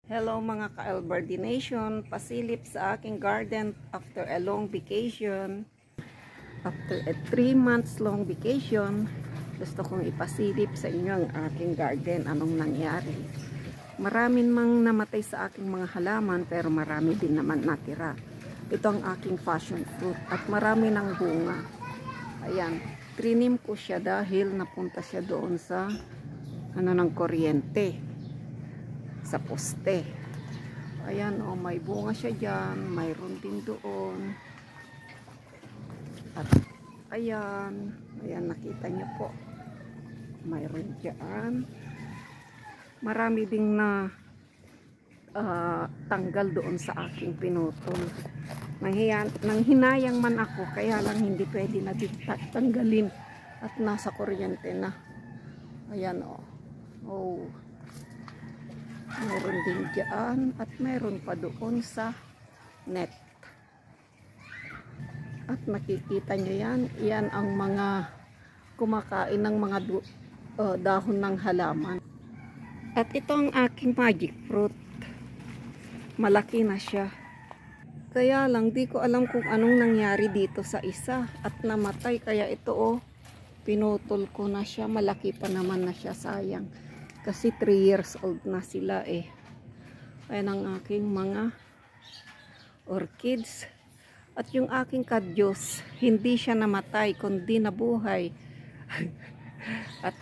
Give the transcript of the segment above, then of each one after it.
Hello mga ka-Alberdi Nation, pasilip sa aking garden after a long vacation. After a 3 months long vacation, gusto kong ipasilip sa inyo ang aking garden. Anong nangyari? Maraming mang namatay sa aking mga halaman pero marami din naman natira. Ito ang aking passion fruit at marami ng bunga. Ayan, trinim ko siya dahil napunta siya doon sa ng kuryente. Sa poste. Ayan, may bunga siya dyan. Mayroon din doon. At ayan, nakita niyo po. Mayroon dyan. Marami ding na tanggal doon sa aking pinutol. Nang hinayang man ako, kaya lang hindi pwede na tanggalin at nasa kuryente na. Ayan meron din dyan at meron pa doon sa net. At nakikita nyo yan ang mga kumakain ng mga dahon ng halaman. At ito ang aking magic fruit. Malaki na siya. Kaya lang di ko alam kung anong nangyari dito sa isa at namatay. Kaya ito pinutol ko na siya. Malaki pa naman na siya, sayang. Kasi 3 years old na sila Ayan ang aking mga orchids. At yung aking kadyos, hindi siya namatay, kundi nabuhay. At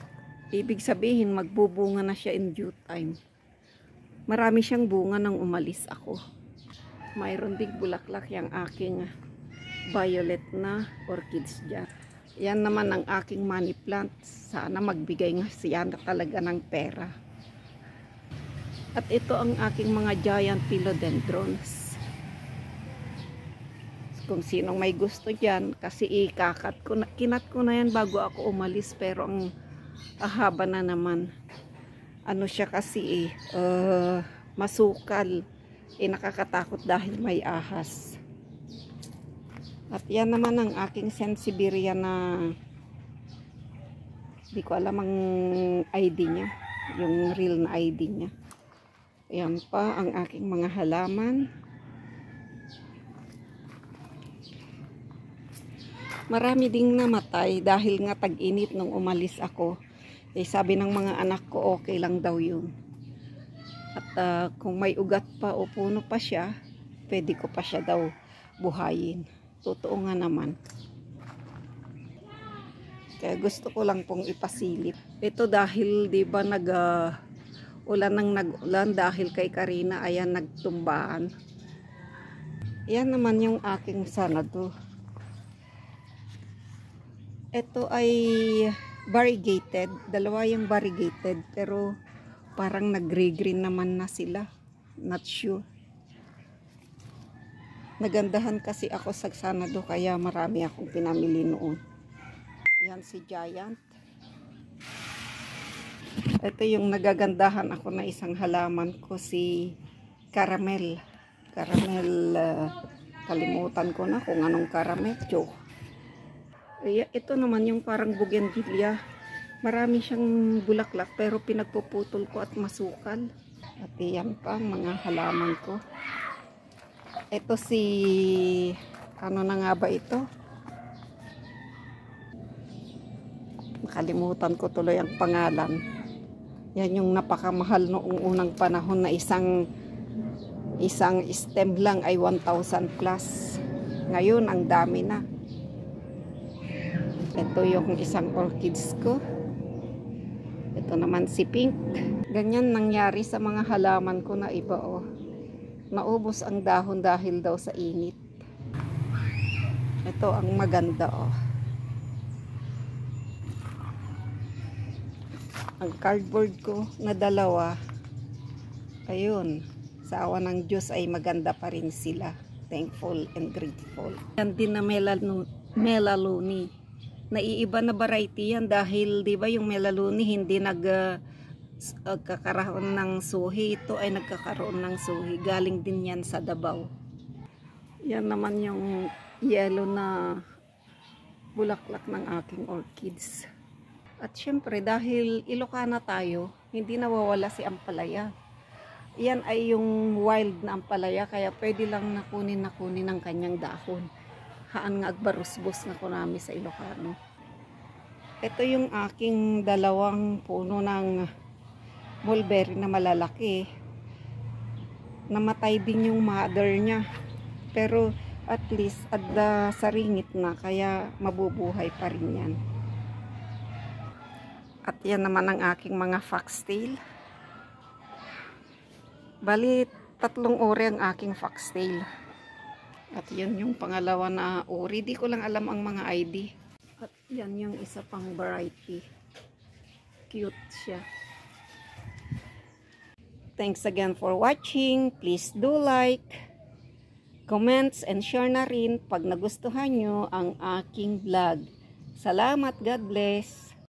ibig sabihin, magbubunga na siya in due time. Marami siyang bunga nang umalis ako. Mayroon ding bulaklak yung aking violet na orchids dyan. Yan naman ang aking money plant. Sana magbigay nga siya talaga ng pera. At ito ang aking mga giant philodendrons. Kung sinong may gusto dyan, kasi kinat ko na yan bago ako umalis. Pero ang ahaba na naman. Ano siya kasi masukal. Nakakatakot dahil may ahas. At yan naman ang aking Sansevieria na di ko alam ang ID niya, yung real na ID niya. Ayan pa ang aking mga halaman. Marami ding namatay dahil nga tag-init nung umalis ako. Sabi ng mga anak ko okay lang daw yun. At kung may ugat pa o puno pa siya, pwede ko pa siya daw buhayin. Totoo nga naman. Kaya gusto ko lang pong ipasilip. Ito dahil 'di ba nag-ulan dahil kay Karina, ayan nagtumbaan. Yan naman yung aking sanado. Ito ay variegated, dalawa yung variegated pero parang nagre-green naman na sila. Not sure. Nagandahan kasi ako sa sanado kaya marami akong pinamili noon. Yan si Giant. Ito yung nagagandahan ako na isang halaman ko, si Caramel. Caramel, kalimutan ko na kung anong caramel. Ito naman yung parang bougainvillea. Marami siyang bulaklak pero pinagpuputol ko at masukal. At yan pa ang mga halaman ko. Ito si, ano na nga ba ito? Nakalimutan ko tuloy ang pangalan. Yan yung napakamahal noong unang panahon na isang stem lang ay 1,000 plus. Ngayon, ang dami na. Ito yung isang orchids ko. Ito naman si Pink. Ganyan nangyari sa mga halaman ko na iba naubos ang dahon dahil daw sa init. Ito ang maganda Ang cardboard ko na dalawa, ayun, sa awa ng Diyos ay maganda pa rin sila. Thankful and grateful. Yan din na melaluni. Naiiba na variety yan dahil 'di ba yung melaluni hindi nagkakaroon ng suhi. Ito ay nagkakaroon ng suhi. Galing din yan sa Davao. Yan naman yung yellow na bulaklak ng aking orchids. At syempre dahil Ilocana tayo, hindi nawawala si ampalaya. Yan ay yung wild na ampalaya, kaya pwede lang nakunin ang kanyang dahon. Haan nga agbarusbos nga kunami sa Ilocano. Ito yung aking dalawang puno ng mulberry na malalaki. Namatay din yung mother niya. Pero at least saringit na, kaya mabubuhay pa rin yan. At yan naman ang aking mga foxtail. Bali, 3 uri ang aking foxtail. At yan yung pangalawa na uri. Di ko lang alam ang mga ID. At yan yung isa pang variety. Cute siya. Thanks again for watching. Please do like, comments, and share na rin pag nagustuhan nyo ang aking vlog. Salamat. God bless.